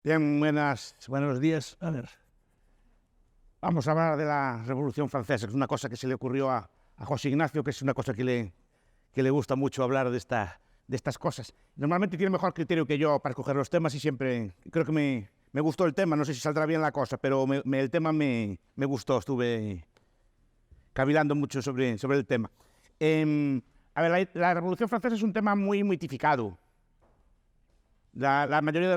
Bien, buenos días. A ver, vamos a hablar de la Revolución Francesa, que es una cosa que se le ocurrió a José Ignacio, que es una cosa que le gusta mucho hablar de estas cosas. Normalmente tiene mejor criterio que yo para escoger los temas y siempre creo que me gustó el tema. No sé si saldrá bien la cosa, pero el tema me gustó. Estuve cavilando mucho sobre el tema. A ver, la Revolución Francesa es un tema muy mitificado. La mayoría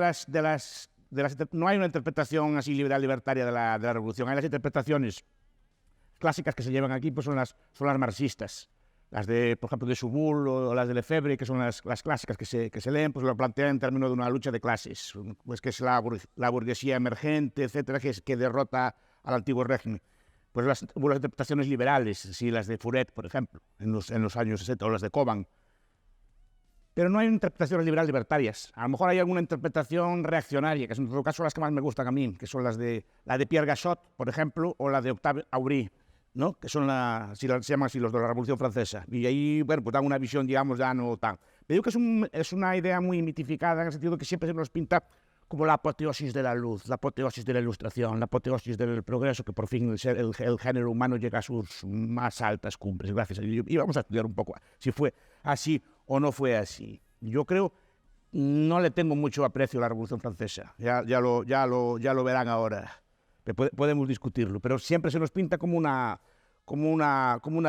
no hay una interpretación así libertaria de la Revolución. Hay las interpretaciones clásicas que se llevan aquí, pues son las marxistas. Las de, por ejemplo, de Soubul o las de Lefebvre, que son las clásicas que se leen, pues lo plantean en términos de una lucha de clases, pues que es la burguesía emergente, etcétera, que derrota al antiguo régimen. Pues las interpretaciones liberales, sí, las de Furet, por ejemplo, en los años 60, o las de Coban. Pero no hay interpretaciones libertarias. A lo mejor hay alguna interpretación reaccionaria, que en todo caso las que más me gustan a mí, que son la de Pierre Gachot, por ejemplo, o la de Octave Aubry, ¿no? Que son se llaman así los de la Revolución Francesa. Y ahí, bueno, pues dan una visión, digamos, ya no tan. Pero digo que es una idea muy mitificada, en el sentido que siempre se nos pinta como la apoteosis de la luz, la apoteosis de la ilustración, la apoteosis del progreso, que por fin el género humano llega a sus más altas cumbres, gracias a Dios. Y vamos a estudiar un poco si fue así o no fue así. Yo creo, no le tengo mucho aprecio a la Revolución Francesa. Ya lo verán ahora. Podemos discutirlo, pero siempre se nos pinta como una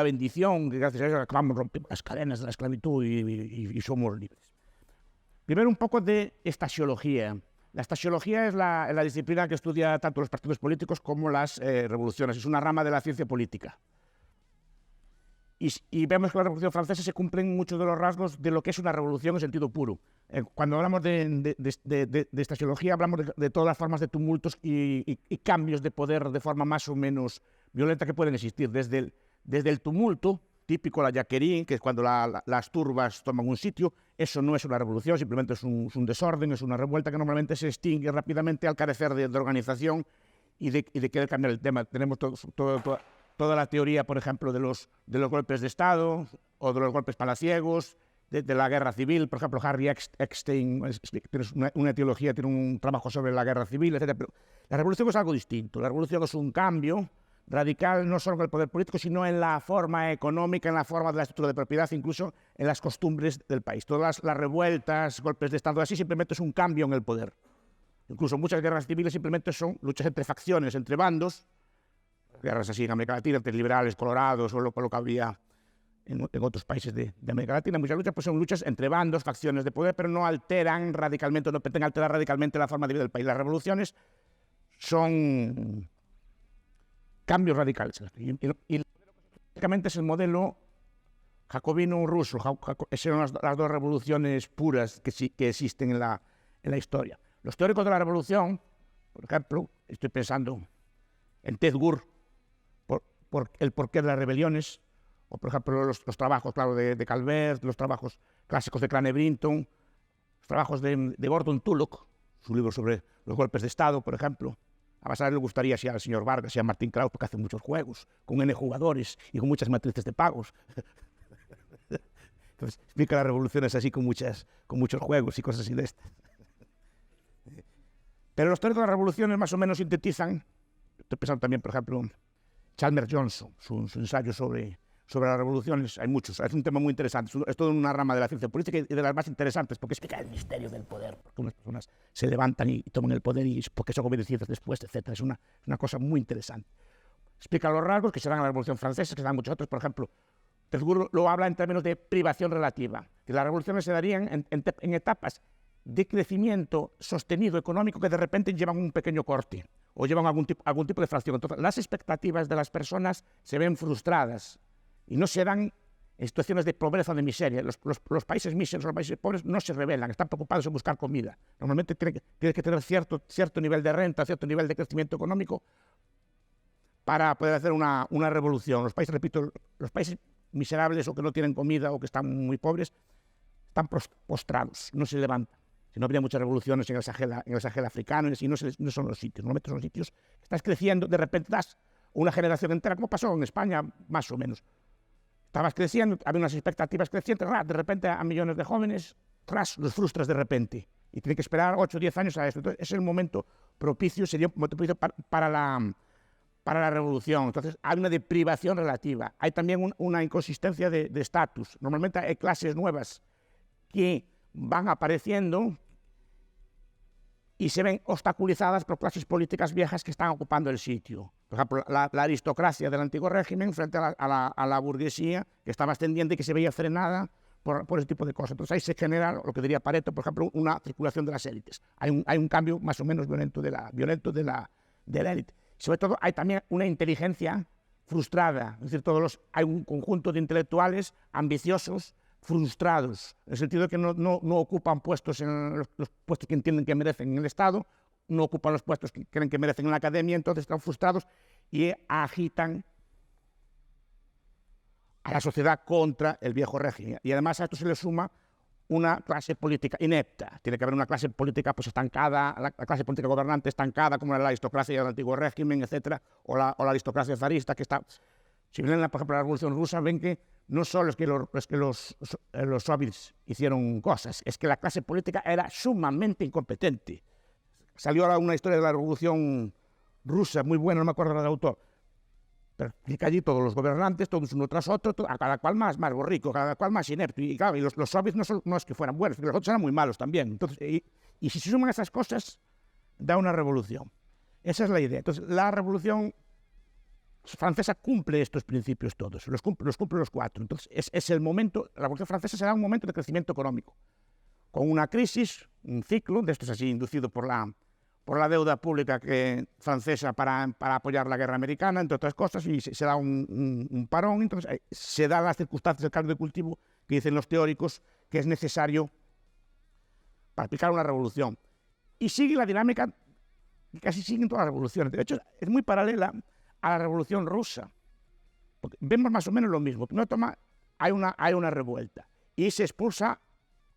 bendición, que gracias a eso acabamos rompiendo las cadenas de la esclavitud y somos libres. Primero, un poco de estasiología. La estasiología es la disciplina que estudia tanto los partidos políticos como las revoluciones. Es una rama de la ciencia política. Y vemos que en la Revolución Francesa se cumplen muchos de los rasgos de lo que es una revolución en sentido puro. Cuando hablamos de estasiología, hablamos de todas las formas de tumultos y cambios de poder de forma más o menos violenta que pueden existir. Desde el tumulto, típico la jacquerie, que es cuando las turbas toman un sitio. Eso no es una revolución, simplemente es un desorden, es una revuelta que normalmente se extingue rápidamente al carecer de organización y de querer cambiar el tema. Tenemos toda la teoría, por ejemplo, de los golpes de Estado o de los golpes palaciegos, de la guerra civil. Por ejemplo, Harry Eckstein tiene una teología, tiene un trabajo sobre la guerra civil, etc. Pero la revolución es algo distinto. La revolución es un cambio radical, no solo en el poder político, sino en la forma económica, en la forma de la estructura de propiedad, incluso en las costumbres del país. Todas las revueltas, golpes de Estado, así simplemente es un cambio en el poder. Incluso muchas guerras civiles simplemente son luchas entre facciones, entre bandos, guerras así en América Latina, entre liberales, colorados, o lo que había en otros países de América Latina. Muchas luchas pues son luchas entre bandos, facciones de poder, pero no alteran radicalmente, no pretenden alterar radicalmente la forma de vida del país. Las revoluciones son cambios radicales. Y básicamente es el modelo jacobino-ruso. Son las dos revoluciones puras que existen en la historia. Los teóricos de la revolución, por ejemplo, estoy pensando en Ted Gurr, por el porqué de las rebeliones, o por ejemplo los trabajos, claro, de Calvert, los trabajos clásicos de Cranach Brinton, los trabajos de Gordon Tullock, su libro sobre los golpes de Estado, por ejemplo. A Basar le gustaría si al señor Vargas y a Martín Kraus, porque hacen muchos juegos, con N jugadores y con muchas matrices de pagos. Entonces explica las revoluciones así con muchos juegos y cosas así de estas. Pero los teóricos de las revoluciones más o menos sintetizan. Estoy pensando también, por ejemplo, Chalmers Johnson, su ensayo sobre las revoluciones. Hay muchos, es un tema muy interesante, es toda una rama de la ciencia política y de las más interesantes, porque explica el misterio del poder, porque unas personas se levantan y toman el poder y porque son obedecidas después, etc. Es una cosa muy interesante. Explica los rasgos que se dan en la Revolución Francesa, que se dan muchos otros. Por ejemplo, Telgur lo habla en términos de privación relativa, que las revoluciones se darían en etapas de crecimiento sostenido económico que de repente llevan un pequeño corte o llevan algún tipo de fracción. Entonces, las expectativas de las personas se ven frustradas y no se dan en situaciones de pobreza o de miseria. Los países míseros, los países pobres no se rebelan, están preocupados en buscar comida. Normalmente tiene que tener cierto nivel de renta, cierto nivel de crecimiento económico para poder hacer una revolución. Los países, repito, los países miserables o que no tienen comida o que están muy pobres, están postrados, no se levantan. Si no habría muchas revoluciones en el Sahel africano, y no son los sitios. Normalmente son los sitios que estás creciendo, de repente das una generación entera, como pasó en España, más o menos. Estabas creciendo, había unas expectativas crecientes, de repente a millones de jóvenes, los frustras de repente. y tiene que esperar 8 o 10 años a esto. Entonces, es el momento propicio, sería un momento propicio para la revolución. Entonces, hay una deprivación relativa. Hay también una inconsistencia de estatus. Normalmente hay clases nuevas que van apareciendo y se ven obstaculizadas por clases políticas viejas que están ocupando el sitio. Por ejemplo, la aristocracia del antiguo régimen frente a la burguesía, que estaba ascendiente y que se veía frenada por ese tipo de cosas. Entonces ahí se genera lo que diría Pareto, por ejemplo, una circulación de las élites. Hay un cambio más o menos violento de la élite. Sobre todo hay también una inteligencia frustrada. Es decir, hay un conjunto de intelectuales ambiciosos, frustrados, en el sentido de que no ocupan puestos en los puestos que entienden que merecen en el Estado, no ocupan los puestos que creen que merecen en la academia, entonces están frustrados y agitan a la sociedad contra el viejo régimen. Y además a esto se le suma una clase política inepta. Tiene que haber una clase política pues estancada, la clase política gobernante estancada, como la aristocracia del antiguo régimen, etcétera, o la aristocracia zarista, que está... Si ven, por ejemplo, la Revolución Rusa, ven que no solo es que los soviets hicieron cosas, es que la clase política era sumamente incompetente. Salió ahora una historia de la Revolución Rusa, muy buena, no me acuerdo del autor, pero explica allí todos los gobernantes, todos uno tras otro, a cada cual más borrico, cada cual más inepto. Y claro, y los soviets no es que fueran buenos, los otros eran muy malos también. Entonces, y si se suman esas cosas, da una revolución. Esa es la idea. Entonces, la Revolución Francesa cumple estos principios todos, los cumple los 4. Entonces, es el momento, la Revolución Francesa será un momento de crecimiento económico, con una crisis, un ciclo, de esto es así, inducido por la deuda pública francesa para apoyar la guerra americana, entre otras cosas, y se da un parón. Entonces se dan las circunstancias del caldo de cultivo que dicen los teóricos que es necesario para aplicar una revolución. Y sigue la dinámica que casi siguen todas las revoluciones. De hecho, es muy paralela a la Revolución Rusa, porque vemos más o menos lo mismo. Primero hay una revuelta y se expulsa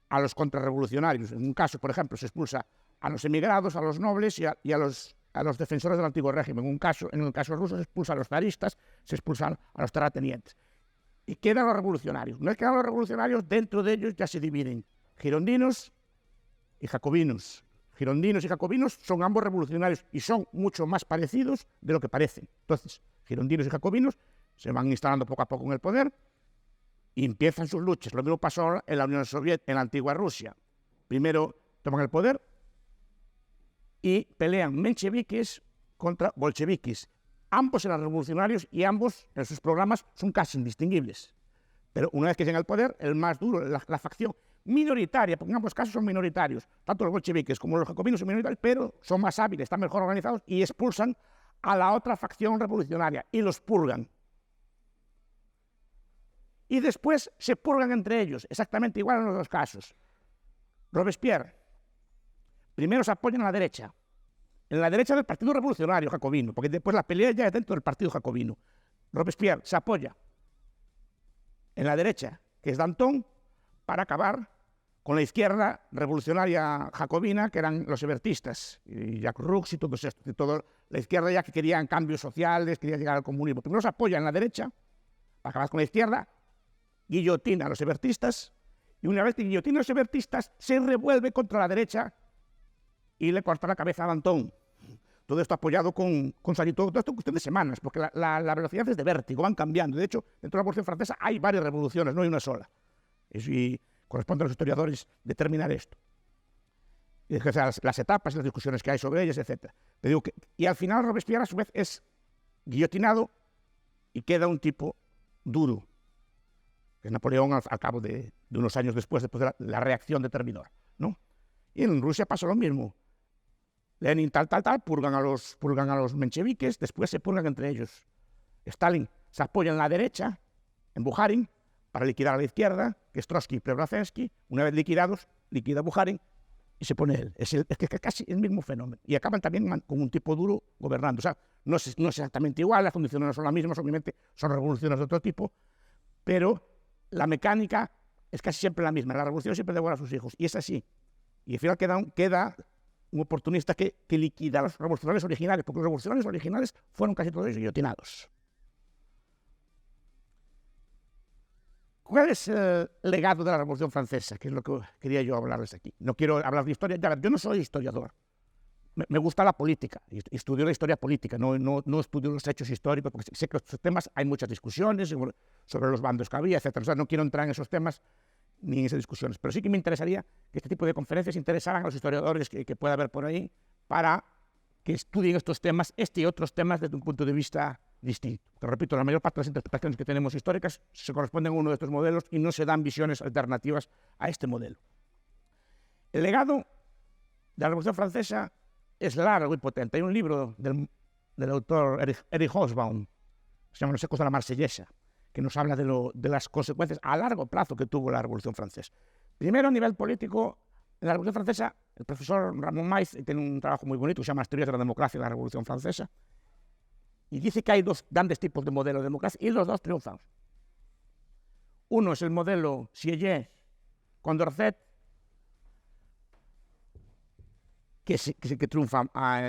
a los contrarrevolucionarios. En un caso, por ejemplo, se expulsa a los emigrados, a los nobles y a los defensores del antiguo régimen. En el caso ruso se expulsa a los zaristas, se expulsan a los terratenientes. Y quedan los revolucionarios. Una vez que quedan los revolucionarios, dentro de ellos ya se dividen girondinos y jacobinos. Girondinos y jacobinos son ambos revolucionarios y son mucho más parecidos de lo que parecen. Entonces, girondinos y jacobinos se van instalando poco a poco en el poder y empiezan sus luchas. Lo mismo pasó en la Unión Soviética, en la antigua Rusia. Primero toman el poder y pelean mencheviques contra bolcheviques. Ambos eran revolucionarios y ambos en sus programas son casi indistinguibles. Pero una vez que llegan al poder, el más duro, la facción minoritaria, porque en ambos casos son minoritarios, tanto los bolcheviques como los jacobinos son minoritarios, pero son más hábiles, están mejor organizados y expulsan a la otra facción revolucionaria y los purgan. Y después se purgan entre ellos, exactamente igual en los dos casos. Robespierre primero se apoyan a la derecha, en la derecha del Partido Revolucionario Jacobino, porque después la pelea ya es dentro del Partido Jacobino. Robespierre se apoya en la derecha, que es Danton, para acabar con la izquierda revolucionaria jacobina, que eran los hebertistas, y Jacques Roux y todos estos, la izquierda ya que querían cambios sociales, quería llegar al comunismo. Primero se apoya en la derecha, para acabar con la izquierda, guillotina a los hebertistas, y una vez que guillotina a los hebertistas, se revuelve contra la derecha y le corta la cabeza a Danton. Todo esto apoyado con todo esto en cuestión de semanas, porque la velocidad es de vértigo, van cambiando. De hecho, dentro de la Revolución Francesa hay varias revoluciones, no hay una sola. Y corresponde a los historiadores determinar esto. Y las etapas, las discusiones que hay sobre ellas, etc. Y al final Robespierre, a su vez, es guillotinado y queda un tipo duro, que es Napoleón al cabo de unos años después de la reacción de Termidor, ¿no? Y en Rusia pasa lo mismo. Lenin tal, purgan a los mencheviques, después se purgan entre ellos. Stalin se apoya en la derecha, en Bukharin, para liquidar a la izquierda, que es Trotsky y Preobrazhensky. Una vez liquidados, liquida Bukharin y se pone él. Es casi el mismo fenómeno. Y acaban también con un tipo duro gobernando. O sea, no es exactamente igual, las condiciones no son las mismas, obviamente son revoluciones de otro tipo, pero la mecánica es casi siempre la misma. La revolución siempre devora a sus hijos, y es así. Y al final queda un oportunista que liquida a los revolucionarios originales, porque los revolucionarios originales fueron casi todos guillotinados. ¿Cuál es el legado de la Revolución Francesa? Que es lo que quería yo hablarles aquí. No quiero hablar de historia, ya, yo no soy historiador. Me gusta la política, estudio la historia política, no estudio los hechos históricos, porque sé que estos temas hay muchas discusiones sobre los bandos que había, etc. O sea, no quiero entrar en esos temas ni en esas discusiones, pero sí que me interesaría que este tipo de conferencias interesaran a los historiadores que pueda haber por ahí para que estudien estos temas, y otros temas desde un punto de vista distinto. Te repito, la mayor parte de las interpretaciones que tenemos históricas se corresponden a uno de estos modelos y no se dan visiones alternativas a este modelo. El legado de la Revolución Francesa es largo y potente. Hay un libro del autor Erich Hobsbawm, se llama Los ecos de la Marsellesa, que nos habla de las consecuencias a largo plazo que tuvo la Revolución Francesa. Primero, a nivel político, en la Revolución Francesa, el profesor Ramón Maiz tiene un trabajo muy bonito que se llama Las teorías de la democracia en la Revolución Francesa, y dice que hay dos grandes tipos de modelo de democracia y los dos triunfan. Uno es el modelo Sieyès, Condorcet, que es el que triunfa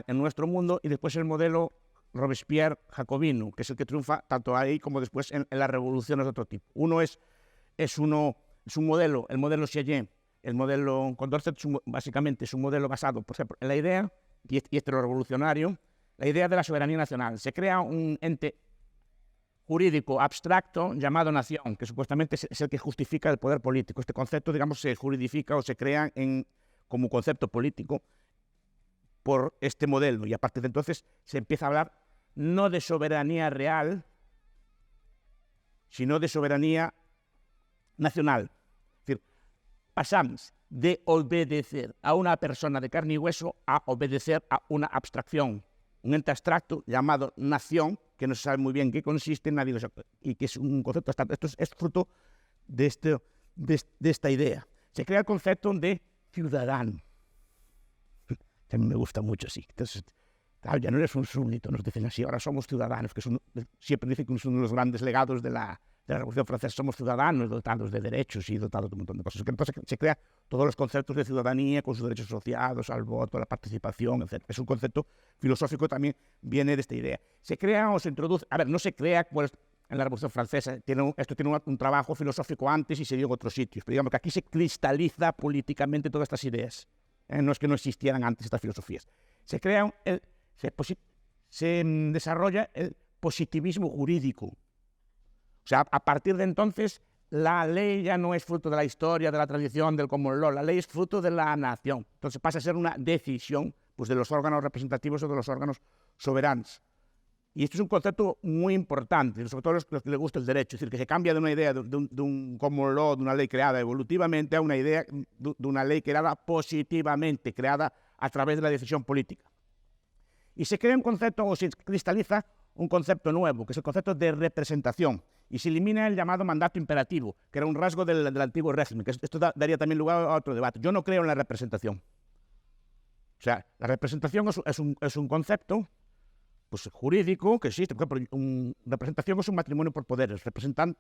en nuestro mundo, y después el modelo Robespierre jacobino, que es el que triunfa tanto ahí como después en las revoluciones de otro tipo. Uno es un modelo, el modelo Sieyès, el modelo Condorcet básicamente es un modelo basado, por ejemplo, en la idea, y este es lo revolucionario, la idea de la soberanía nacional. Se crea un ente jurídico abstracto llamado nación, que supuestamente es el que justifica el poder político. Este concepto, digamos, se juridifica o se crea como concepto político por este modelo, y a partir de entonces se empieza a hablar no de soberanía real, sino de soberanía nacional. Es decir, pasamos de obedecer a una persona de carne y hueso a obedecer a una abstracción, un ente abstracto llamado nación, que no se sabe muy bien qué consiste, nadie lo sabe, y que es un concepto abstracto. Esto es fruto de esta idea. Se crea el concepto de ciudadano, que a mí me gusta mucho así. Entonces, claro, ya no eres un súbdito, nos dicen así, ahora somos ciudadanos, que siempre dicen que es uno de los grandes legados de la Revolución Francesa. Somos ciudadanos dotados de derechos y dotados de un montón de cosas. Entonces se crea todos los conceptos de ciudadanía con sus derechos asociados al voto, a la participación, etc. Es un concepto filosófico que también viene de esta idea. Se crea o se introduce, no se crea pues, en la Revolución Francesa, esto tiene un trabajo filosófico antes y se dio en otros sitios, pero digamos que aquí se cristaliza políticamente todas estas ideas. No es que no existieran antes estas filosofías. Se desarrolla el positivismo jurídico. O sea, a partir de entonces, la ley ya no es fruto de la historia, de la tradición, del common law. La ley es fruto de la nación. Entonces pasa a ser una decisión pues, de los órganos representativos o de los órganos soberanos. Y esto es un concepto muy importante, sobre todo los que les gusta el derecho. Es decir, que se cambia de una idea de un common law, de una ley creada evolutivamente, a una idea de una ley creada positivamente, creada a través de la decisión política. Y se crea un concepto, o se cristaliza un concepto nuevo, que es el concepto de representación. Y se elimina el llamado mandato imperativo, que era un rasgo del antiguo régimen, que esto daría también lugar a otro debate. Yo no creo en la representación. O sea, la representación es un concepto pues, jurídico que existe. Por ejemplo, representación es un matrimonio por poderes. Representación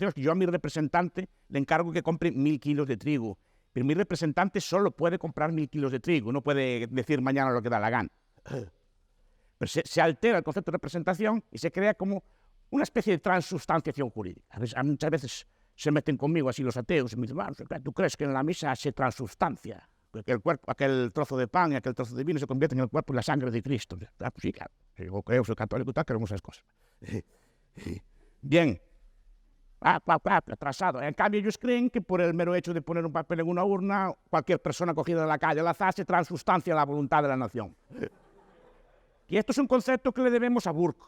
es que yo a mi representante le encargo que compre 1000 kilos de trigo. Pero mi representante solo puede comprar 1000 kilos de trigo, no puede decir mañana lo que da la gana. Pero se altera el concepto de representación y se crea como una especie de transustanciación jurídica. Muchas veces se meten conmigo así los ateos y me dicen, ¿tú crees que en la misa se transustancia? Que el cuerpo, aquel trozo de pan y aquel trozo de vino se convierte en el cuerpo y la sangre de Cristo. Pues sí, claro. Yo creo, soy católico y tal, queremos esas cosas. Bien. Atrasado. En cambio, ellos creen que por el mero hecho de poner un papel en una urna, cualquier persona cogida de la calle al azar se transustancia la voluntad de la nación. Y esto es un concepto que le debemos a Burke,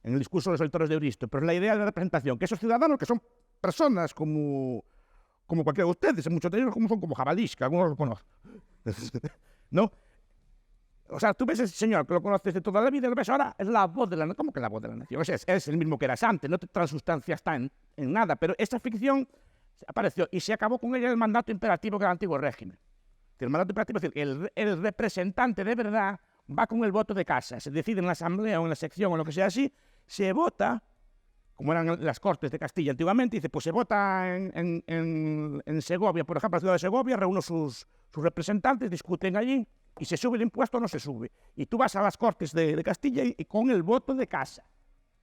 en el discurso de los lectores de Bristo, pero es la idea de la representación, que esos ciudadanos que son personas como cualquiera de ustedes, muchos de ellos son como jabalís, que algunos lo conocen. ¿No? O sea, tú ves a ese señor que lo conoces de toda la vida, lo ves ahora, es la voz de la nación. ¿Cómo que la voz de la nación? Es el mismo que eras antes, no te transustancia está en nada, pero esta ficción apareció y se acabó con ella el mandato imperativo que era el antiguo régimen. El mandato imperativo es decir, el representante de verdad va con el voto de casa, se decide en la asamblea o en la sección o lo que sea así, se vota, como eran las Cortes de Castilla antiguamente, dice, pues se vota en Segovia, por ejemplo, la ciudad de Segovia, reúne sus representantes, discuten allí, y se sube el impuesto o no se sube. Y tú vas a las Cortes de Castilla y con el voto de casa.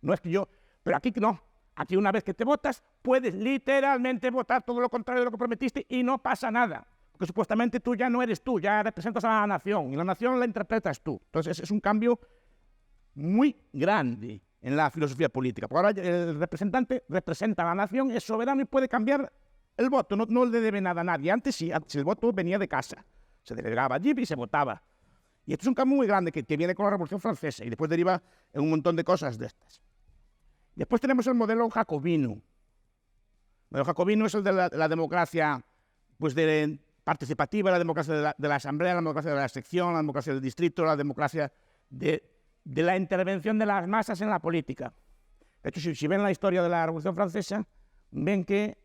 No es que yo, pero aquí no. Aquí una vez que te votas, puedes literalmente votar todo lo contrario de lo que prometiste y no pasa nada. Porque supuestamente tú ya no eres tú, ya representas a la nación y la nación la interpretas tú. Entonces es un cambio muy grande en la filosofía política. Porque ahora el representante representa a la nación, es soberano y puede cambiar el voto, no le debe nada a nadie. Antes sí, antes el voto venía de casa, se delegaba allí y se votaba. Y esto es un cambio muy grande que viene con la Revolución Francesa y después deriva en un montón de cosas de estas. Después tenemos el modelo jacobino. El modelo jacobino es el de la democracia pues participativa, la democracia de la asamblea, la democracia de la sección, la democracia del distrito, la democracia de la intervención de las masas en la política. De hecho, si ven la historia de la Revolución Francesa, ven que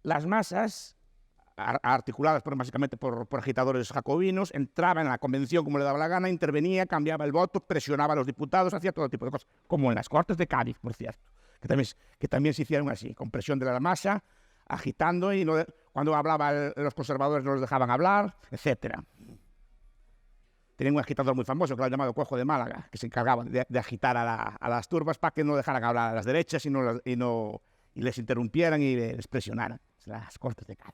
las masas, articuladas básicamente por agitadores jacobinos, entraban en la convención como le daba la gana, intervenía, cambiaba el voto, presionaba a los diputados, hacía todo tipo de cosas, como en las Cortes de Cádiz, por cierto, que también se hicieron así, con presión de la masa, agitando, y cuando hablaban los conservadores no los dejaban hablar, etc. Tenían un agitador muy famoso, que lo han llamado Cojo de Málaga, que se encargaba de agitar a las turbas para que no dejaran hablar a las derechas y les interrumpieran y les presionaran. Las Cortes de Cádiz.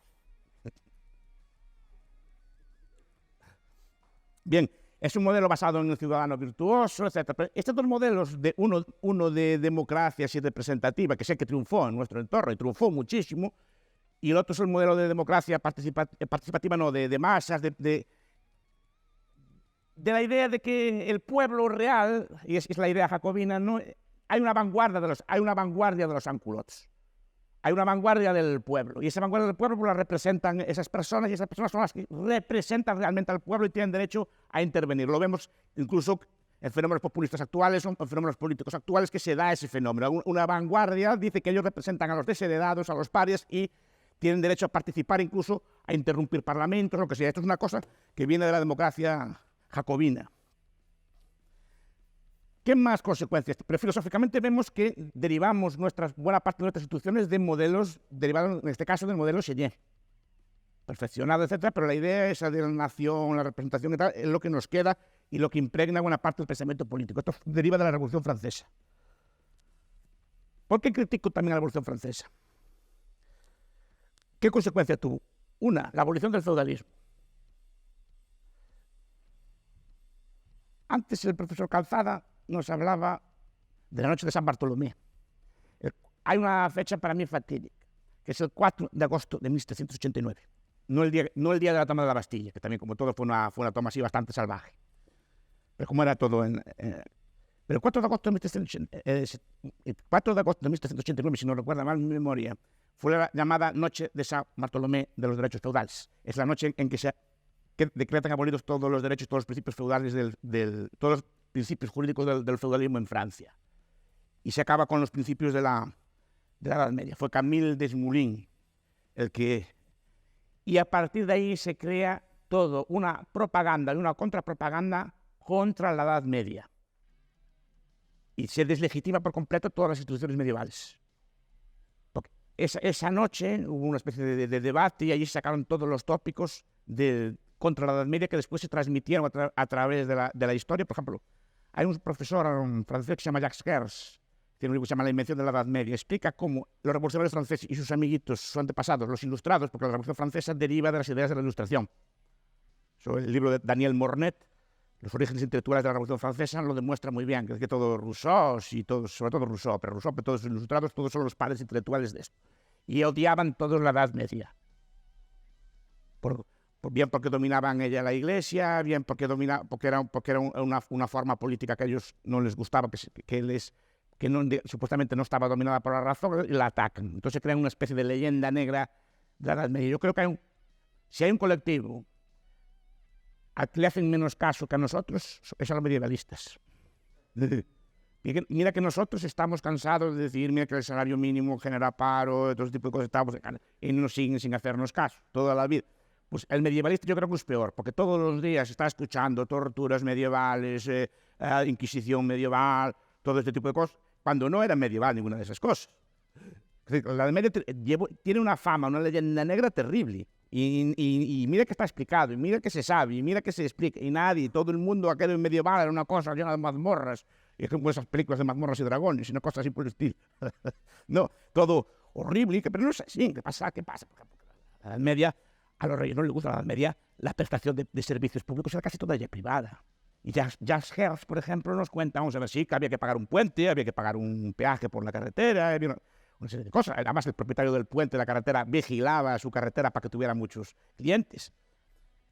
Bien, es un modelo basado en un ciudadano virtuoso, etc. Pero estos dos modelos, uno de democracia así representativa, que sé que triunfó en nuestro entorno y triunfó muchísimo, y el otro es el modelo de democracia participativa, no, de masas, de la idea de que el pueblo real, y es la idea jacobina, no, hay una vanguardia de los anculots. Hay una vanguardia del pueblo, y esa vanguardia del pueblo la representan esas personas, y esas personas son las que representan realmente al pueblo y tienen derecho a intervenir. Lo vemos incluso en fenómenos populistas actuales, o en fenómenos políticos actuales, que se da ese fenómeno. Una vanguardia dice que ellos representan a los desheredados, a los parias, y tienen derecho a participar, incluso a interrumpir parlamentos, lo que sea. Esto es una cosa que viene de la democracia jacobina. ¿Qué más consecuencias? Pero filosóficamente vemos que derivamos buena parte de nuestras instituciones de modelos, derivados en este caso del modelo Chénier, perfeccionado, etcétera, pero la idea esa de la nación, la representación y tal, es lo que nos queda y lo que impregna buena parte del pensamiento político. Esto deriva de la Revolución Francesa. ¿Por qué critico también la Revolución Francesa? ¿Qué consecuencia tuvo? Una, la abolición del feudalismo. Antes el profesor Calzada nos hablaba de la noche de San Bartolomé. Hay una fecha para mí fatídica, que es el 4 de agosto de 1789. No el día de la toma de la Bastilla, que también, como todo, fue una toma así bastante salvaje. Pero como era todo pero el 4 de agosto de 1789, si no recuerda mal mi memoria, fue la llamada Noche de San Bartolomé de los derechos feudales. Es la noche en que se decretan abolidos todos los derechos, todos los principios feudales, todos los principios jurídicos del feudalismo en Francia. Y se acaba con los principios de la Edad Media. Fue Camille Desmoulins el que... Y a partir de ahí se crea todo, una propaganda y una contrapropaganda contra la Edad Media. Y se deslegitima por completo todas las instituciones medievales. Porque esa noche hubo una especie de debate y allí se sacaron todos los tópicos contra la Edad Media que después se transmitieron a través de la historia. Por ejemplo, hay un profesor francés que se llama Jacques Gers, tiene un libro que se llama La invención de la Edad Media, explica cómo los revolucionarios franceses y sus amiguitos, sus antepasados, los ilustrados, porque la Revolución Francesa deriva de las ideas de la Ilustración. El libro de Daniel Mornet, Los orígenes intelectuales de la Revolución Francesa, lo demuestra muy bien, que todo Rousseau, sobre todo Rousseau, pero todos los ilustrados, todos son los padres intelectuales de esto. Y odiaban todos la Edad Media. Bien porque dominaban ella la Iglesia, bien porque era una forma política que a ellos no les gustaba, supuestamente no estaba dominada por la razón, y la atacan. Entonces crean una especie de leyenda negra de la Edad Media. Yo creo que si hay un colectivo al que le hacen menos caso que a nosotros, es a los medievalistas. Mira que nosotros estamos cansados de decir, mira que el salario mínimo genera paro, todo ese tipo de cosas, y nos siguen sin hacernos caso toda la vida. Pues el medievalista yo creo que es peor, porque todos los días está escuchando torturas medievales, Inquisición medieval, todo este tipo de cosas, cuando no era medieval ninguna de esas cosas. La Edad Media tiene una fama, una leyenda negra terrible, y mira que está explicado, y mira que se sabe, y mira que se explica, y todo el mundo aquello medieval era una cosa llena de mazmorras, y es como esas películas de mazmorras y dragones, y no cosas así por el estilo. No, todo horrible, pero no es así. ¿Qué pasa? ¿Qué pasa? Porque la Edad Media, a los reyes no les gusta la Edad Media, la prestación de servicios públicos era casi toda ella privada. Y Jacques Herz, por ejemplo, nos cuenta, vamos a ver, sí, que había que pagar un puente, había que pagar un peaje por la carretera, había una serie de cosas. Además, el propietario del puente de la carretera vigilaba su carretera para que tuviera muchos clientes.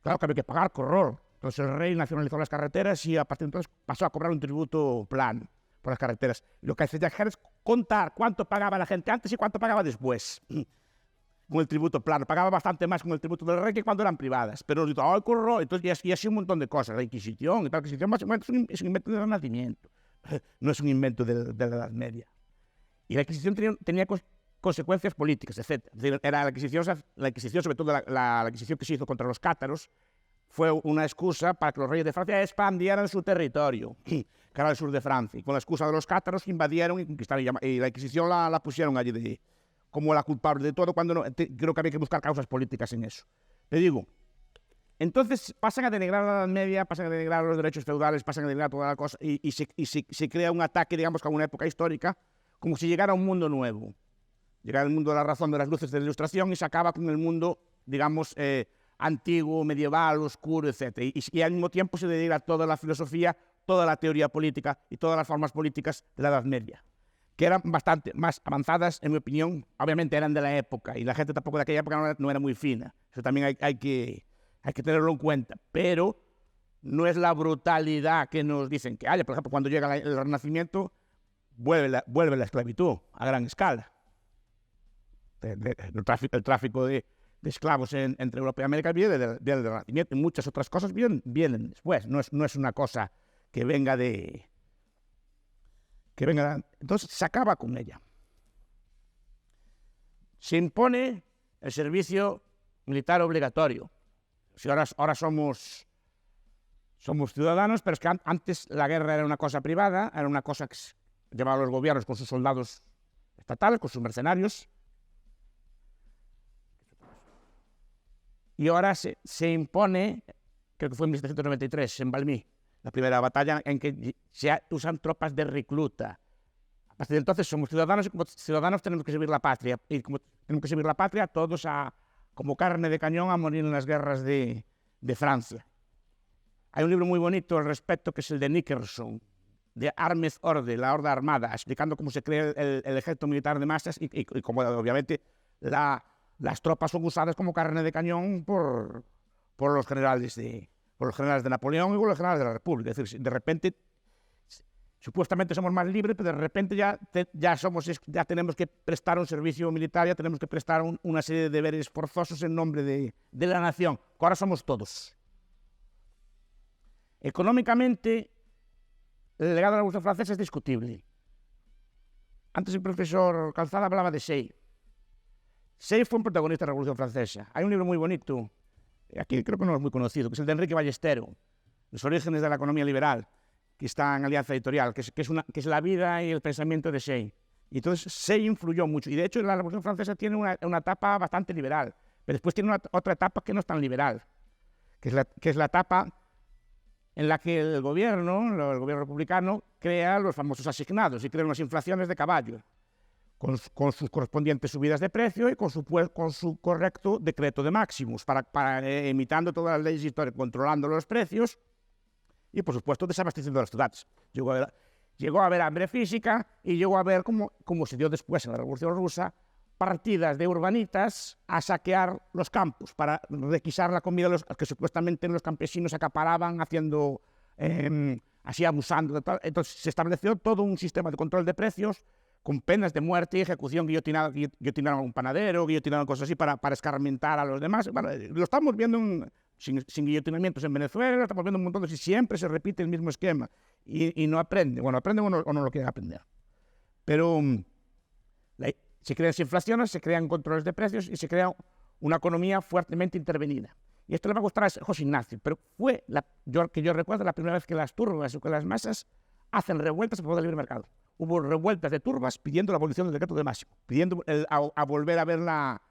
Claro que había que pagar con horror. Entonces el rey nacionalizó las carreteras y a partir de entonces pasó a cobrar un tributo plano por las carreteras. Y lo que hace Jacques Herz es contar cuánto pagaba la gente antes y cuánto pagaba después. Con el tributo plano. Pagaba bastante más con el tributo del rey que cuando eran privadas. Pero nos dijo, ¡ay, qué horror! Entonces, y así un montón de cosas. La Inquisición y tal. La Inquisición básicamente es un invento del Renacimiento. No es un invento de la Edad Media. Y la Inquisición tenía consecuencias políticas, etc. Es decir, era la Inquisición, sobre todo la Inquisición que se hizo contra los cátaros, fue una excusa para que los reyes de Francia expandieran su territorio, que era el sur de Francia. Y con la excusa de los cátaros invadieron y conquistaron. Y la Inquisición la pusieron allí como la culpable de todo, cuando creo que había que buscar causas políticas en eso. Te digo, entonces pasan a denigrar la Edad Media, pasan a denigrar los derechos feudales, pasan a denigrar toda la cosa, y se crea un ataque, digamos, a una época histórica, como si llegara a un mundo nuevo. Llegara al mundo de la razón, de las luces de la Ilustración, y se acaba con el mundo, digamos, antiguo, medieval, oscuro, etc. Y al mismo tiempo se dedica toda la filosofía, toda la teoría política y todas las formas políticas de la Edad Media, que eran bastante más avanzadas, en mi opinión. Obviamente eran de la época, y la gente tampoco de aquella época no era muy fina. Eso también hay que tenerlo en cuenta. Pero no es la brutalidad que nos dicen que haya. Por ejemplo, cuando llega el Renacimiento, vuelve la esclavitud a gran escala. El tráfico de esclavos entre Europa y América viene del Renacimiento, y muchas otras cosas vienen después. No es una cosa que venga entonces se acaba con ella. Se impone el servicio militar obligatorio. Si ahora somos ciudadanos, pero es que antes la guerra era una cosa privada, era una cosa que llevaban los gobiernos con sus soldados estatales, con sus mercenarios. Y ahora se impone, creo que fue en 1793, en Valmy, la primera batalla en que se usan tropas de recluta. A partir de entonces somos ciudadanos, y como ciudadanos tenemos que servir la patria. Y como tenemos que servir la patria, todos como carne de cañón a morir en las guerras de Francia. Hay un libro muy bonito al respecto, que es el de Nickerson, de Armed Horde, la Horda Armada, explicando cómo se crea el ejército militar de masas y cómo obviamente las tropas son usadas como carne de cañón por los generales de Napoleón y por los generales de la República. Es decir, de repente, supuestamente somos más libres, pero de repente ya tenemos que prestar un servicio militar, ya tenemos que prestar una serie de deberes forzosos en nombre de la nación, que ahora somos todos. Económicamente, el legado de la Revolución Francesa es discutible. Antes el profesor Calzada hablaba de Say. Say fue un protagonista de la Revolución Francesa. Hay un libro muy bonito, aquí creo que no es muy conocido, que es el de Enrique Ballestero, Los orígenes de la economía liberal, que está en Alianza Editorial, que es la vida y el pensamiento de Say. Y entonces Say influyó mucho. Y de hecho la Revolución Francesa tiene una etapa bastante liberal, pero después tiene otra etapa que no es tan liberal, que es la etapa en la que el gobierno republicano, crea los famosos asignados y crea unas inflaciones de caballo, con sus correspondientes subidas de precio y con su correcto decreto de máximos, imitando todas las leyes históricas, controlando los precios y, por supuesto, desabasteciendo las ciudades. Llegó a haber hambre física y llegó a haber, como se dio después en la Revolución Rusa, partidas de urbanitas a saquear los campos para requisar la comida que supuestamente los campesinos acaparaban, haciendo así, abusando de tal. Entonces se estableció todo un sistema de control de precios con penas de muerte y ejecución, guillotinaron a un panadero, guillotinaron cosas así para escarmentar a los demás. Bueno, lo estamos viendo sin guillotinamientos en Venezuela, lo estamos viendo un montón de sitios, siempre se repite el mismo esquema y no aprende. Bueno, aprenden o no lo quieren aprender. Pero se crean inflaciones, se crean controles de precios y se crea una economía fuertemente intervenida. Y esto le va a gustar a José Ignacio, pero fue, que yo recuerdo, la primera vez que las turbas o que las masas hacen revueltas a favor del libre mercado. Hubo revueltas de turbas pidiendo la abolición del decreto de máximo, pidiendo a volver a ver la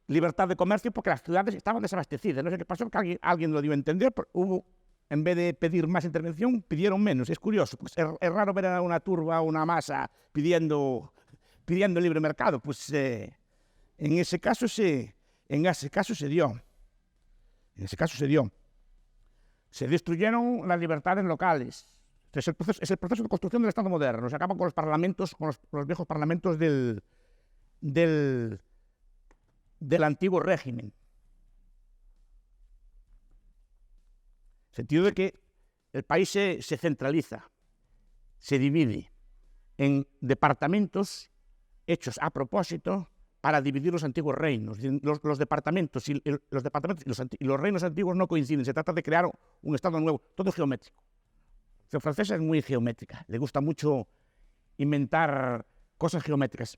libertad de comercio, porque las ciudades estaban desabastecidas. No sé qué pasó, que alguien lo dio a entender, pero hubo en vez de pedir más intervención, pidieron menos. Es curioso, pues es raro ver a una turba, una masa pidiendo libre mercado. Pues en ese caso se dio. En ese caso se dio. Se destruyeron las libertades locales. Es el proceso de construcción del Estado moderno. Se acaba con los parlamentos, con los viejos parlamentos del antiguo régimen. En el sentido de que el país se centraliza, se divide en departamentos hechos a propósito para dividir los antiguos reinos. Los departamentos y los reinos antiguos no coinciden. Se trata de crear un Estado nuevo, todo geométrico. La Revolución Francesa es muy geométrica, le gusta mucho inventar cosas geométricas.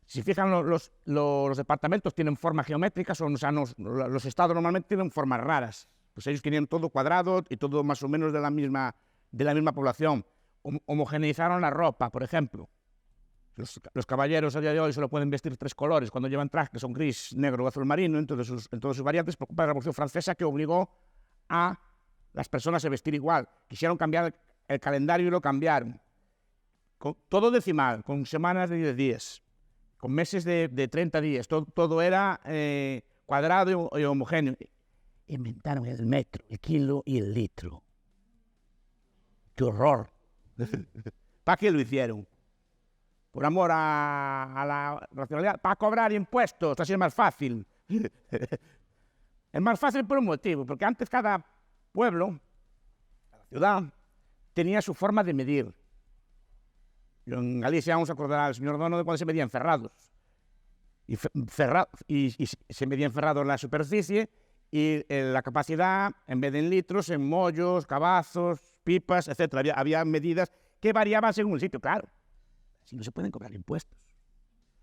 Si fijan, los departamentos tienen formas geométricas, los estados normalmente tienen formas raras. Pues ellos querían todo cuadrado y todo más o menos de la misma población. Homogeneizaron la ropa, por ejemplo. Los caballeros a día de hoy solo pueden vestir 3 colores cuando llevan trajes, que son gris, negro o azul marino, en todas sus variantes, por culpa de la Revolución Francesa, que obligó a las personas a vestir igual. Quisieron cambiar el calendario y lo cambiaron. Todo decimal, con semanas de 10 días, con meses de 30 días. Todo era cuadrado y homogéneo. Inventaron el metro, el kilo y el litro. ¡Qué horror! ¿Para qué lo hicieron? Por amor a la racionalidad, para cobrar impuestos, así es más fácil. Es más fácil por un motivo, porque antes cada pueblo, cada ciudad, tenía su forma de medir. En Galicia vamos a acordar al señor Dono de cuando se medían ferrados. Y se medían ferrados en la superficie y la capacidad, en vez de en litros, en mollos, cabazos, pipas, etc. Había medidas que variaban según el sitio, claro. Si no se pueden cobrar impuestos,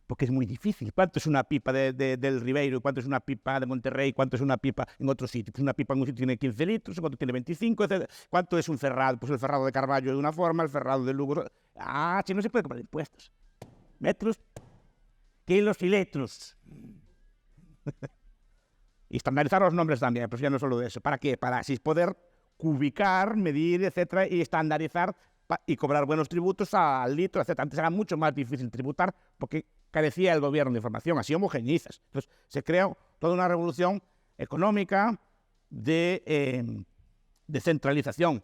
porque es muy difícil. ¿Cuánto es una pipa del Ribeiro? ¿Cuánto es una pipa de Monterrey? ¿Cuánto es una pipa en otro sitio? Pues una pipa en un sitio tiene 15 litros, en otro tiene 25, etc. ¿Cuánto es un ferrado? Pues el ferrado de Carballo de una forma, el ferrado de Lugo... si no se puede cobrar impuestos. Metros, kilos y litros. Y estandarizar los nombres también, pero ya no solo de eso. ¿Para qué? Para así poder cubicar, medir, etcétera, y estandarizar y cobrar buenos tributos al litro, etc. Antes era mucho más difícil tributar porque carecía el gobierno de información, así homogeneizas. Entonces se creó toda una revolución económica de centralización.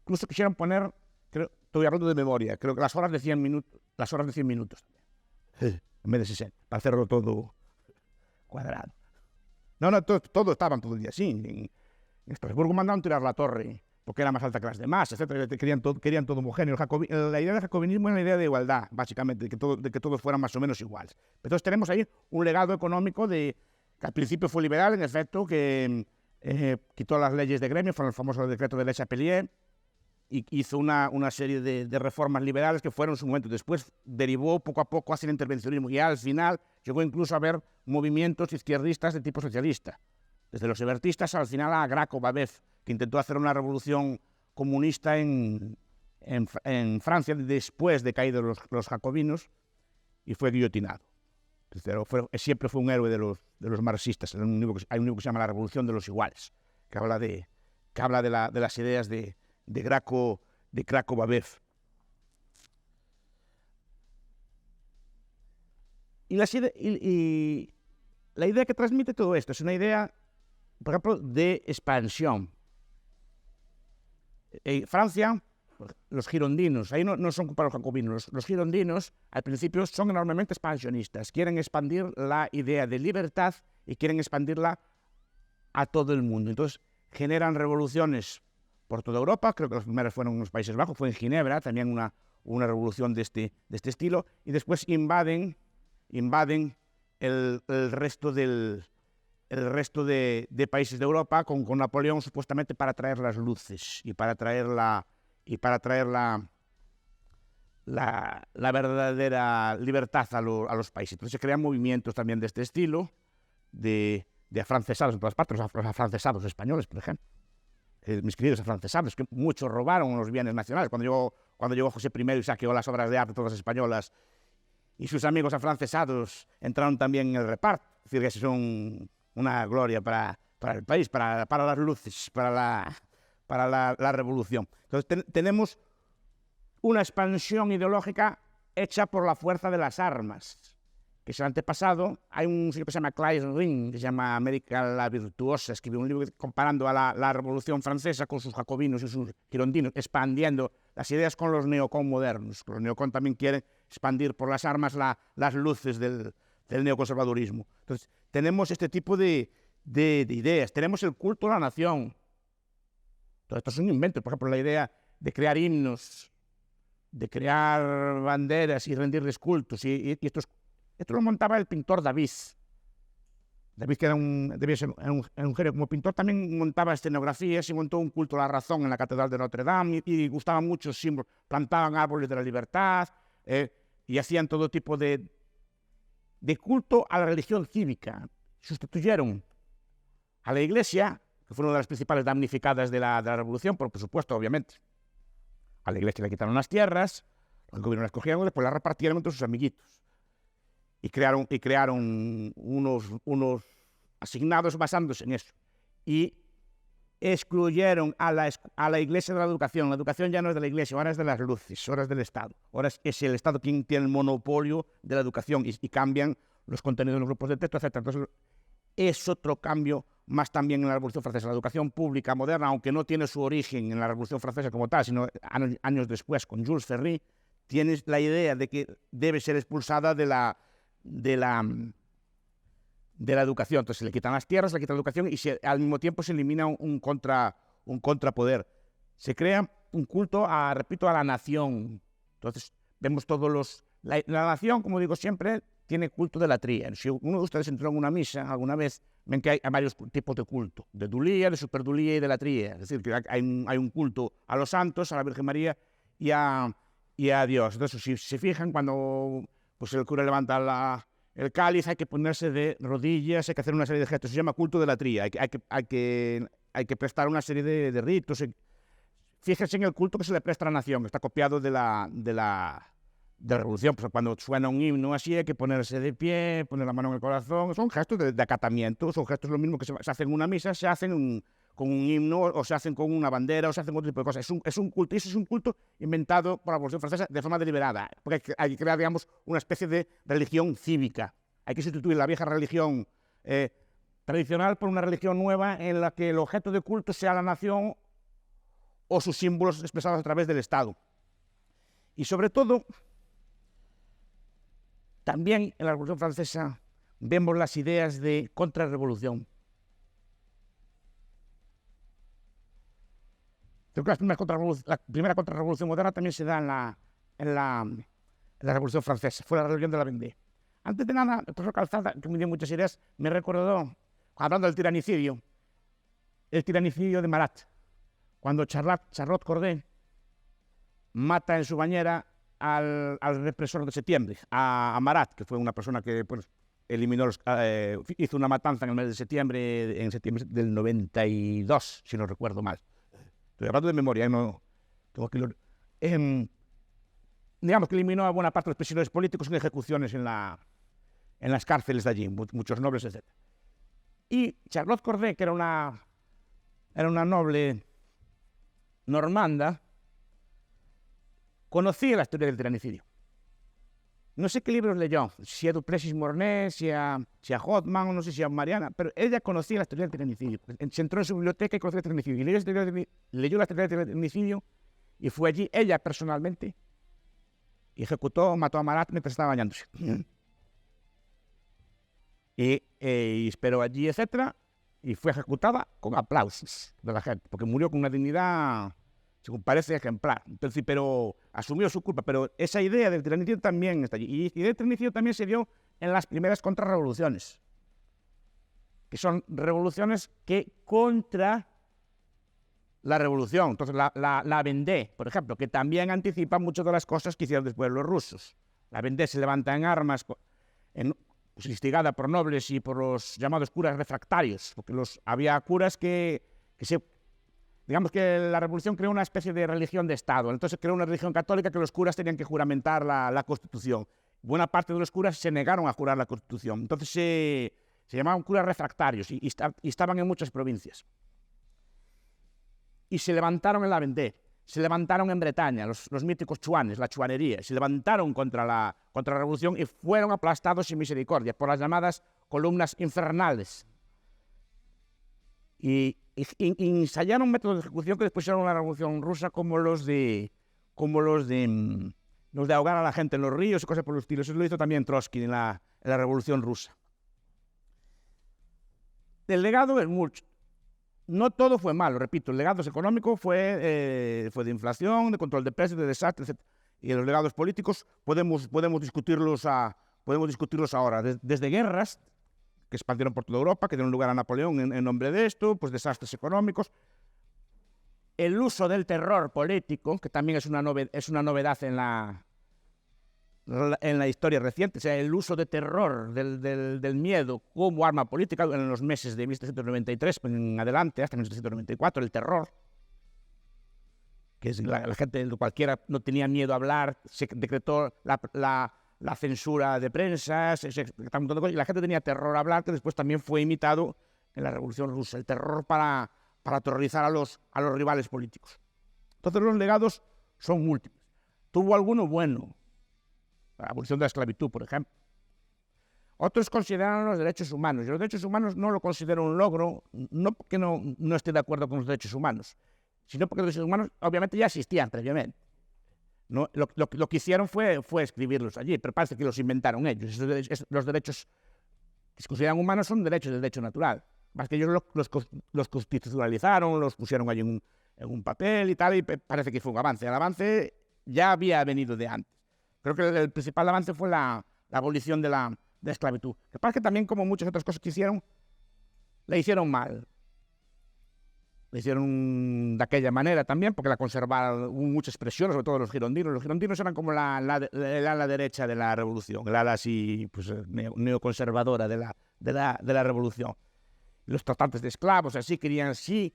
Incluso quisieron poner, estoy hablando de memoria, creo que las horas de 100 minutos también, en vez de 60, para hacerlo todo cuadrado. No, todo estaban todo el día así. En Estrasburgo mandaron tirar la torre porque era más alta que las demás, etcétera. Querían todo homogéneo. La idea del jacobinismo era una idea de igualdad, básicamente, de que todos fueran más o menos iguales. Entonces tenemos ahí un legado económico que al principio fue liberal, en efecto, que quitó las leyes de gremio, fue el famoso decreto de Le Chapelier, y hizo una serie de reformas liberales que fueron en su momento. Después derivó poco a poco hacia el intervencionismo y al final llegó incluso a haber movimientos izquierdistas de tipo socialista. Desde los ebertistas al final a Graco Babeuf, que intentó hacer una revolución comunista en Francia después de caídos los jacobinos y fue guillotinado. Pero siempre fue un héroe de los marxistas. Hay un libro que se llama La Revolución de los Iguales, que habla de las ideas de Graco Babeuf. Y la idea que transmite todo esto es una idea, por ejemplo, de expansión. En Francia, los girondinos, ahí no son para los jacobinos, los girondinos al principio son enormemente expansionistas, quieren expandir la idea de libertad y quieren expandirla a todo el mundo. Entonces generan revoluciones por toda Europa, creo que las primeras fueron en los Países Bajos, fue en Ginebra, también una revolución de este estilo, y después invaden el resto de países de Europa con Napoleón supuestamente para traer las luces y para traer la verdadera libertad a los países. Entonces se crean movimientos también de este estilo, de afrancesados en todas partes, los afrancesados españoles, por ejemplo. Mis queridos afrancesados, que muchos robaron los bienes nacionales. Cuando llegó José I y saqueó las obras de arte todas españolas, y sus amigos afrancesados entraron también en el reparto. Es decir, que son una gloria para para el país, para las luces, para la revolución. Entonces tenemos una expansión ideológica hecha por la fuerza de las armas, que es el antepasado. Hay un señor que se llama Claes Ring, que se llama América la Virtuosa, escribió un libro comparando a la Revolución Francesa con sus jacobinos y sus girondinos, expandiendo las ideas con los neocon modernos. Los neocon también quieren expandir por las armas las luces del neoconservadurismo. Entonces, tenemos este tipo de ideas. Tenemos el culto a la nación. Todo esto es un invento. Por ejemplo, la idea de crear himnos, de crear banderas y rendirles cultos. Y esto lo montaba el pintor David. David, que debía ser un genio como pintor, también montaba escenografías y montó un culto a la razón en la Catedral de Notre Dame y gustaban muchos símbolos. Plantaban árboles de la libertad y hacían todo tipo de culto a la religión cívica. Sustituyeron a la Iglesia, que fue una de las principales damnificadas de la Revolución, por supuesto, obviamente. A la Iglesia le quitaron las tierras, los gobiernos las cogieron y después las repartieron entre sus amiguitos. Y crearon unos asignados basándose en eso. Y excluyeron a la Iglesia de la educación. La educación ya no es de la Iglesia, ahora es de las luces, ahora es del Estado. Ahora es el Estado quien tiene el monopolio de la educación y cambian los contenidos de los grupos de texto, etc. Entonces, es otro cambio más también en la Revolución Francesa. La educación pública moderna, aunque no tiene su origen en la Revolución Francesa como tal, sino años después, con Jules Ferry, tiene la idea de que debe ser expulsada de la educación. Entonces se le quitan las tierras, se le quita la educación y al mismo tiempo se elimina un contrapoder. Se crea un culto a la nación. Entonces vemos la nación, como digo siempre, tiene culto de latría. Si uno de ustedes entró en una misa alguna vez, ven que hay varios tipos de culto, de dulía, de superdulía y de latría. Es decir, que hay un culto a los santos, a la Virgen María y a Dios. Entonces, si se fijan, cuando pues el cura levanta el cáliz, hay que ponerse de rodillas, hay que hacer una serie de gestos. Se llama culto de latría. Hay que prestar una serie de ritos. Fíjense en el culto que se le presta a la nación. Está copiado de la Revolución. Pues cuando suena un himno así, hay que ponerse de pie, poner la mano en el corazón. Son gestos de acatamiento. Son gestos lo mismo que se hacen en una misa, se hacen con un himno, o se hacen con una bandera, o se hacen con otro tipo de cosas. Es un culto, y ese es un culto inventado por la Revolución Francesa de forma deliberada, porque hay que crear, digamos, una especie de religión cívica. Hay que sustituir la vieja religión tradicional por una religión nueva en la que el objeto de culto sea la nación o sus símbolos expresados a través del Estado. Y sobre todo, también en la Revolución Francesa vemos las ideas de contrarrevolución. Creo que la primera contrarrevolución moderna también se da en la Revolución Francesa. Fue la rebelión de la Vendée. Antes de nada, el profesor Calzada, que me dio muchas ideas, me recordó, hablando del tiranicidio, el tiranicidio de Marat, cuando Charlotte Corday mata en su bañera al represor de septiembre, a Marat, que fue una persona que eliminó hizo una matanza en el mes de septiembre, en septiembre del 92, si no recuerdo mal. Estoy hablando de memoria, no tengo que digamos que eliminó a buena parte de los prisioneros políticos en ejecuciones en las cárceles de allí, muchos nobles, etc. Y Charlotte Corday, que era una noble normanda, conocía la historia del tiranicidio. No sé qué libros leyó, si a Duplessis Mornay, si a Hoffman, o no sé si a Mariana, pero ella conocía la historia del tiranicidio. Se entró en su biblioteca y conoció el tiranicidio. Y leyó la historia del tiranicidio y fue allí, ella personalmente, y mató a Marat mientras estaba bañándose. Y esperó allí, etcétera, y fue ejecutada con aplausos de la gente, porque murió con una dignidad, según parece, ejemplar. Entonces, pero asumió su culpa. Pero esa idea del tiranicidio también está allí. Y el tiranicidio también se dio en las primeras contrarrevoluciones, que son revoluciones que contra la revolución. Entonces, la Vendée, por ejemplo, que también anticipa muchas de las cosas que hicieron después los rusos. La Vendée se levanta en armas, pues, instigada por nobles y por los llamados curas refractarios, porque había curas digamos que la revolución creó una especie de religión de Estado. Entonces creó una religión católica que los curas tenían que juramentar la Constitución. Buena parte de los curas se negaron a jurar la Constitución. Entonces Se llamaban curas refractarios y estaban en muchas provincias. Y se levantaron en la Vendée, se levantaron en Bretaña, los míticos chuanes, la chuanería, se levantaron contra la revolución y fueron aplastados sin misericordia por las llamadas columnas infernales. Y ensayaron métodos de ejecución que después hicieron la Revolución Rusa, como los de ahogar a la gente en los ríos y cosas por el estilo. Eso lo hizo también Trotsky en la Revolución Rusa. El legado es mucho. No todo fue malo, repito, el legado económico fue de inflación, de control de precios, de desastre, etc. Y los legados políticos podemos discutirlos ahora, desde guerras que expandieron por toda Europa, que dieron lugar a Napoleón en nombre de esto, pues desastres económicos, el uso del terror político, que también es una novedad en la historia reciente, o sea, el uso de terror, del miedo como arma política en los meses de 1793 en adelante, hasta 1794, el terror, que es la gente, cualquiera no tenía miedo a hablar, se decretó la censura de prensa, y la gente tenía terror a hablar, que después también fue imitado en la Revolución Rusa, el terror para aterrorizar a los rivales políticos. Entonces los legados son múltiples. Tuvo alguno bueno, la abolición de la esclavitud, por ejemplo. Otros consideran los derechos humanos. Yo los derechos humanos no lo considero un logro, no porque no esté de acuerdo con los derechos humanos, sino porque los derechos humanos obviamente ya existían previamente. No, lo que hicieron fue escribirlos allí, pero parece que los inventaron ellos. Los derechos que se consideran humanos son derechos del derecho natural. Más que ellos los constitucionalizaron, los pusieron allí en un papel y tal, y parece que fue un avance. El avance ya había venido de antes. Creo que el principal avance fue la abolición de la esclavitud. Lo que pasa es que también, como muchas otras cosas que hicieron, la hicieron mal. La hicieron de aquella manera también, porque la conservaron, hubo muchas presiones, sobre todo los girondinos. Los girondinos eran como el ala derecha de la revolución, el ala así, pues, neoconservadora de la revolución. Los tratantes de esclavos, así, querían sí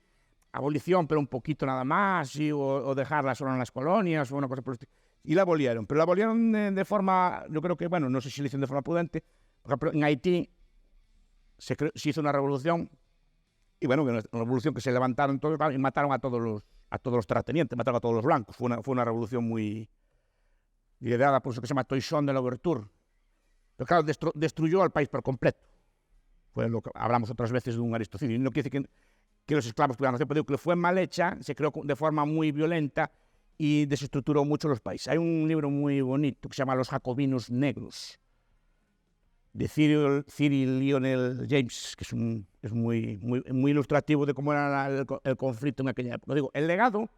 abolición, pero un poquito nada más, sí, o dejarla solo en las colonias, o una cosa por el estilo. Y la abolieron, pero la abolieron de forma, yo creo que, bueno, no sé si lo hicieron de forma prudente. Por ejemplo, en Haití se hizo una revolución, y bueno, una revolución que se levantaron todos y mataron a todos los terratenientes, mataron a todos los blancos. Fue una revolución muy liderada por eso que se llama Toussaint de Louverture. Pero claro, destruyó al país por completo. Fue lo que hablamos otras veces de un aristocidio. Y no quiere decir que los esclavos tuvieran razón, pero digo que fue mal hecha, se creó de forma muy violenta y desestructuró mucho los países. Hay un libro muy bonito que se llama Los Jacobinos Negros, de Cyril Lionel James, que es muy ilustrativo de cómo era el conflicto en aquella época. Digo, el legado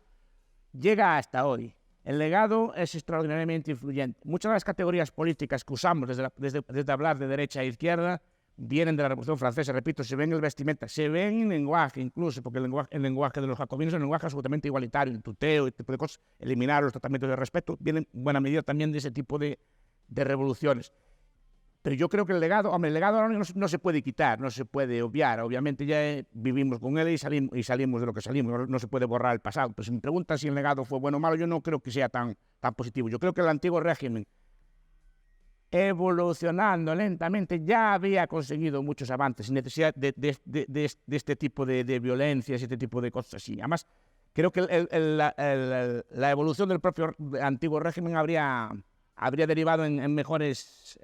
llega hasta hoy. El legado es extraordinariamente influyente. Muchas de las categorías políticas que usamos desde hablar de derecha a izquierda vienen de la Revolución Francesa. Repito, se ven en el vestimenta, se ven en lenguaje incluso, porque el lenguaje de los jacobinos es un lenguaje absolutamente igualitario, el tuteo, este tipo de cosas, eliminar los tratamientos de respeto, vienen en buena medida también de ese tipo de revoluciones. Pero yo creo que el legado ahora no se puede quitar, no se puede obviar. Obviamente ya vivimos con él y salimos de lo que salimos, no se puede borrar el pasado. Pero si me preguntan si el legado fue bueno o malo, yo no creo que sea tan positivo. Yo creo que el antiguo régimen, evolucionando lentamente, ya había conseguido muchos avances sin necesidad de este tipo de violencias, este tipo de cosas así. Además, creo que la evolución del propio antiguo régimen habría derivado en mejores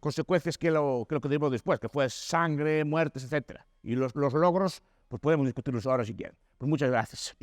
consecuencias que lo que derivó después, que fue sangre, muertes, etc. Y los logros, pues podemos discutirlos ahora si quieren. Pues muchas gracias.